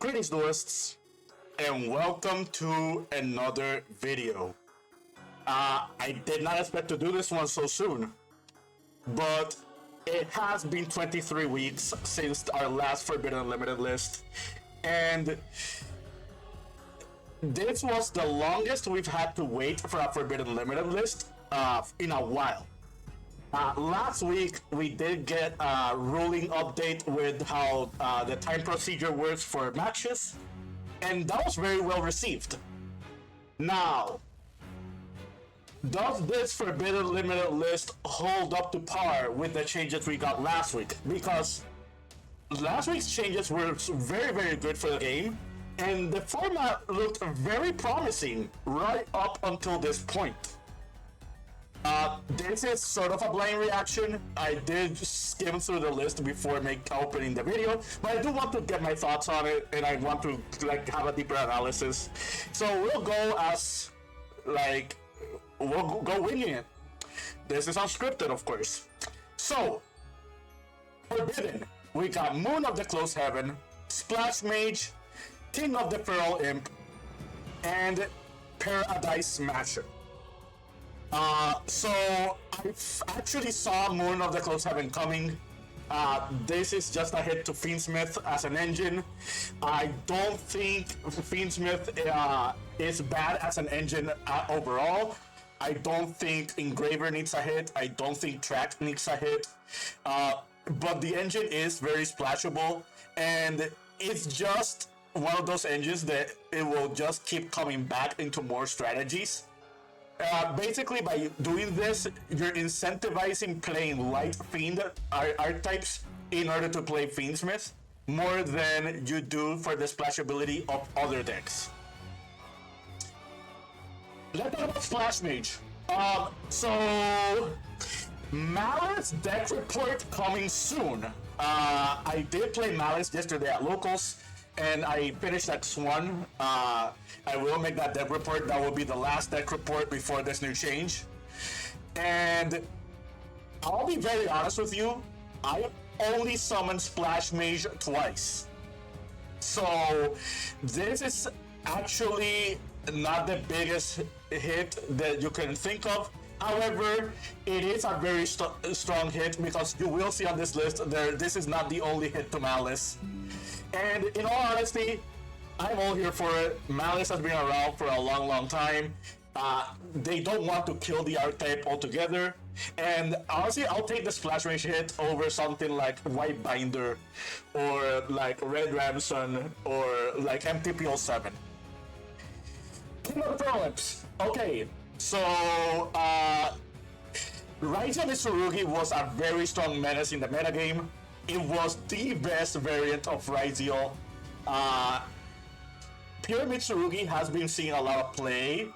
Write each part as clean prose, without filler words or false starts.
Greetings, duelists, and welcome to another video. I did not expect to do this one so soon, but it has been 23 weeks since our last Forbidden Unlimited list, and this was the longest we've had to wait for a Forbidden Limited list in a while. Last week, we did get a ruling update with how the time procedure works for matches, and that was very well received. Now, does this Forbidden Limited list hold up to par with the changes we got last week? Because last week's changes were very, very good for the game, and the format looked very promising right up until this point. This is sort of a blind reaction. I did skim through the list before opening the video, but I do want to get my thoughts on it, and I want to have a deeper analysis. So we'll go we'll go winging it. This is unscripted, of course. So, Forbidden, we got Moon of the Close Heaven, Splash Mage, King of the Feral Imp, and Paradise Smasher. So I actually saw Moon of the Close Heaven coming. This is just a hit to Fiendsmith as an engine. I don't think Fiendsmith is bad as an engine overall. I don't think Engraver needs a hit. I don't think Track needs a hit. But the engine is very splashable, and it's just one of those engines that it will just keep coming back into more strategies. Basically, by doing this, you're incentivizing playing light Fiend archetypes in order to play Fiendsmith more than you do for the splashability of other decks. Let's talk about Splash Mage. So Malice deck report coming soon. I did play Malice yesterday at locals, and I finished X1. I will make that deck report. That will be the last deck report before this new change. And I'll be very honest with you, I only summoned Splash Mage twice. So this is actually not the biggest hit that you can think of. However, it is a very strong hit, because you will see on this list this is not the only hit to Malice. And in all honesty, I'm all here for it. Malice has been around for a long, long time. They don't want to kill the archetype altogether. And honestly, I'll take the Splash Mage hit over something like White Binder, or like Red Ramson, or like MTPL7. King of the Feral Imps. Okay, so Raijin Mitsurugi was a very strong menace in the metagame. It was the best variant of Raizio. Pure Mitsurugi has been seeing a lot of play,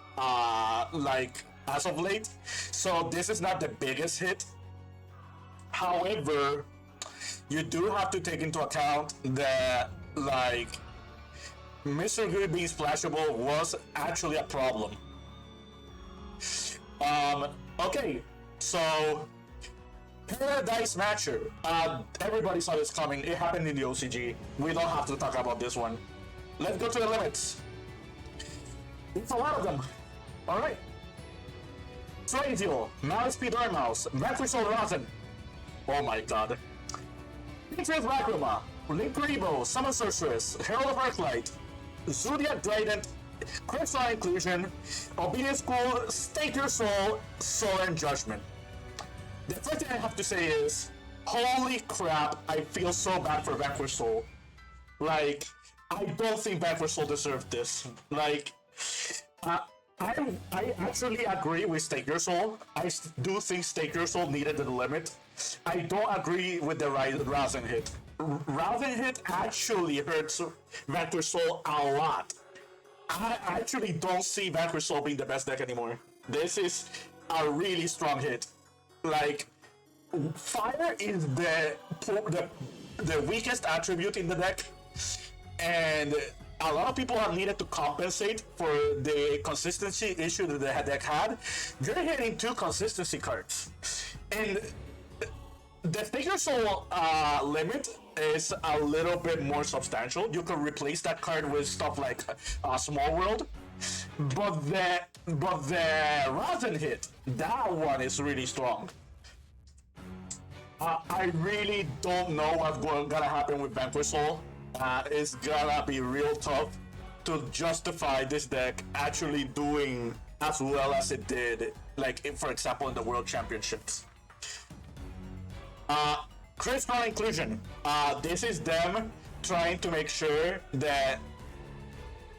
as of late, so this is not the biggest hit. However, you do have to take into account that, Mitsurugi being splashable was actually a problem. Okay, so Paradise Smasher. Everybody saw this coming. It happened in the OCG. We don't have to talk about this one. Let's go to the limits. It's a lot of them. Alright. Tradio, Malice P. Dormouse, Vanquish Rosin. Oh my god. Patriot Lacrima, Linkuribo, Summon Sorceress, Herald of Arclight, Zodiac Trident, Crystal Inclusion, Obedience School, Stake Your Soul, Solemn Judgment. The first thing I have to say is, holy crap, I feel so bad for Vanquish Soul. I don't think Vanquish Soul deserved this. I actually agree with Stake Your Soul. I do think Stake Your Soul needed the limit. I don't agree with the Rousing hit. Rousing hit actually hurts Vanquish Soul a lot. I actually don't see Vanquish Soul being the best deck anymore. This is a really strong hit. Fire is the weakest attribute in the deck, and a lot of people have needed to compensate for the consistency issue that the deck had. You're hitting 2 consistency cards, and the Stake Your Soul limit is a little bit more substantial. You can replace that card with stuff like Small World, but the Rosin hit, that one is really strong. I really don't know what's gonna happen with Vanquish Soul. It's gonna be real tough to justify this deck actually doing as well as it did, like for example in the World Championships. Critical inclusion. This is them trying to make sure that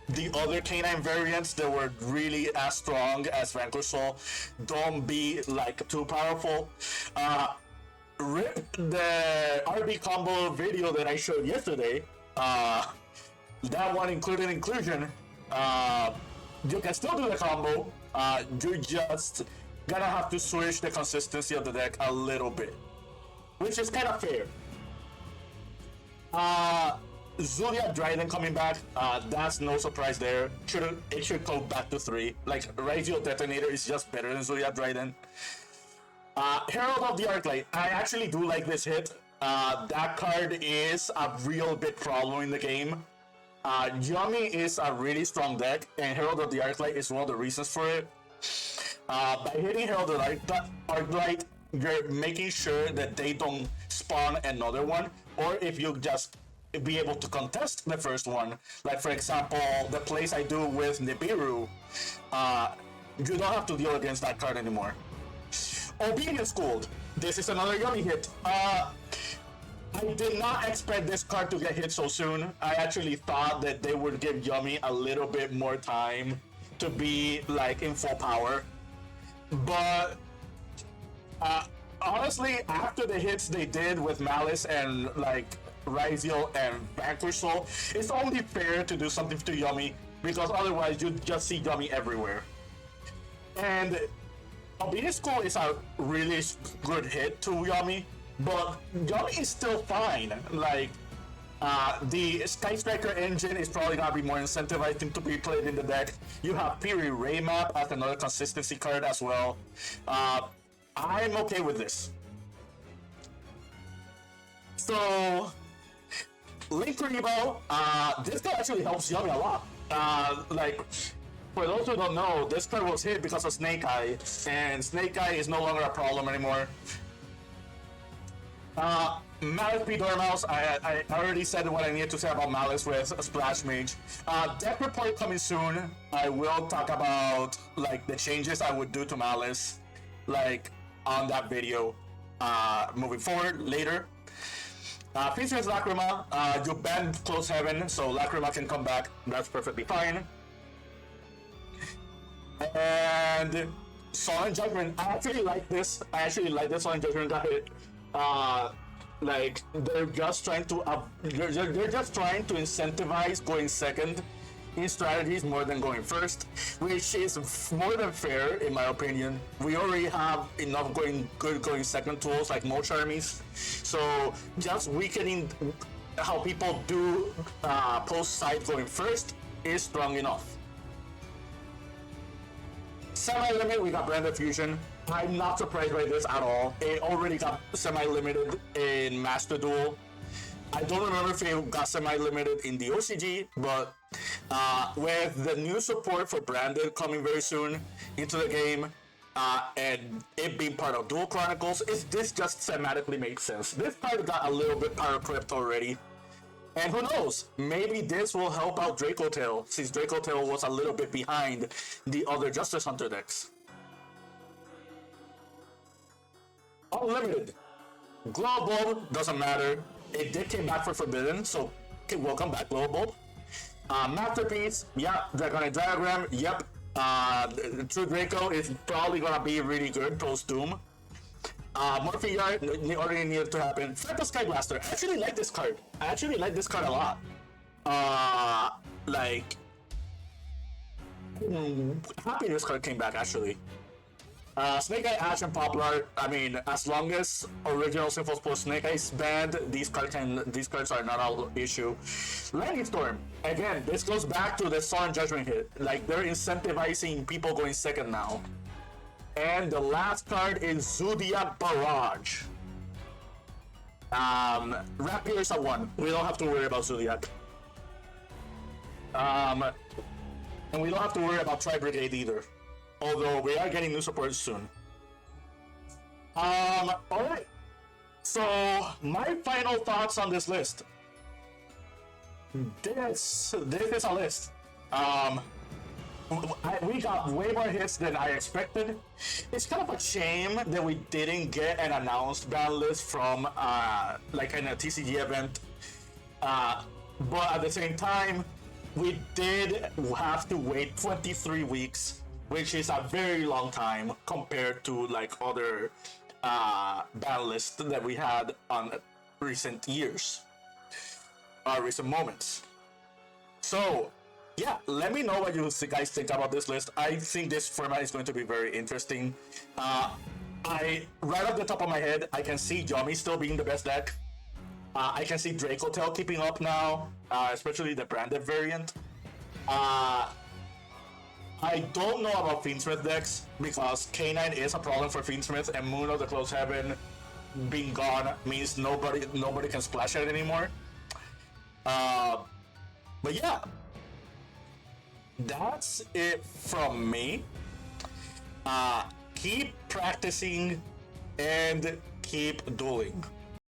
the other canine variants that were really as strong as Vanquish Soul don't be like too powerful. Rip the RB combo video that I showed yesterday. That one included inclusion. You can still do the combo. You just gonna have to switch the consistency of the deck a little bit, which is kind of fair. Zulia Dryden coming back, that's no surprise there. It should go back to 3. Like, Raziel Detonator is just better than Zulia Dryden. Herald of the Arclight, I actually do like this hit. That card is a real big problem in the game. Yummy is a really strong deck, and Herald of the Arclight is one of the reasons for it. By hitting Herald of the Arclight, you're making sure that they don't spawn another one, or if you just be able to contest the first one, like for example the plays I do with Nibiru, you don't have to deal against that card anymore. Obedience Gold, this is another Yummy hit. I did not expect this card to get hit so soon. I actually thought that they would give Yummy a little bit more time to be like in full power, but honestly, after the hits they did with Malice and like Raziel and Vanquish Soul, it's only fair to do something to Yummy, because otherwise you just see Yummy everywhere. And Obedience School is a really good hit to Yummy, but Yummy is still fine. Like, the Sky Striker engine is probably gonna be more incentivizing to be played in the deck. You have Piri Raymap as another consistency card as well. I'm okay with this. So, Link Rebo, this card actually helps Yummy a lot. Like, for those who don't know, this card was hit because of Snake Eye, and Snake Eye is no longer a problem anymore. Malice P. Dormouse, I already said what I needed to say about Malice with Splash Mage. Deck report coming soon. I will talk about like the changes I would do to Malice, like on that video, moving forward later. Features Lacrima, you banned Close Heaven, so Lacrima can come back. That's perfectly fine. And Solemn Judgment, I actually like this. Solemn Judgment got hit. Like they're just trying to incentivize going second in strategies more than going first, which is more than fair in my opinion. We already have enough going second tools like Moch armies, so just weakening how people do post side going first is strong enough. Semi-limit, we got Branded Fusion. I'm not surprised by this at all. It already got semi-limited in Master Duel. I don't remember if it got semi-limited in the OCG, but with the new support for Branded coming very soon into the game, and it being part of Duel Chronicles, this just thematically makes sense. This card got a little bit power crept already. And who knows, maybe this will help out Draco Tail, since Draco Tail was a little bit behind the other Justice Hunter decks. Unlimited. Glow Bulb, doesn't matter. It did came back for Forbidden, so okay, welcome back, Glow Bulb. Masterpiece, yeah. Dragonic Diagram, yep. True Draco is probably gonna be really good post-Doom. Morphe Yard already needed to happen. Phantom Sky Blaster, I actually like this card. A lot. Like, happy this card came back actually. Snake Eye, Ash, and Poplar. I mean, as long as original Symphos post Snake Eye is banned, these cards are not an issue. Lightning Storm. Again, this goes back to the Solemn Judgment hit. Like, they're incentivizing people going second now. And the last card is Zodiac Barrage. Rapiers are one. We don't have to worry about Zodiac. And we don't have to worry about Tri Brigade either. Although we are getting new support soon. Alright. So, my final thoughts on this list. This is a list. We got way more hits than I expected. It's kind of a shame that we didn't get an announced ban list from like in a TCG event. But at the same time, we did have to wait 23 weeks, which is a very long time compared to like other ban lists that we had on recent years, recent moments. So, yeah, let me know what you guys think about this list. I think this format is going to be very interesting. Right off the top of my head, I can see Yomi still being the best deck. I can see Dracotel keeping up now, especially the branded variant. I don't know about Fiendsmith decks because K9 is a problem for Fiendsmith, and Moon of the Closed Heaven being gone means nobody can splash it anymore. But yeah, that's it from me. Keep practicing and keep dueling.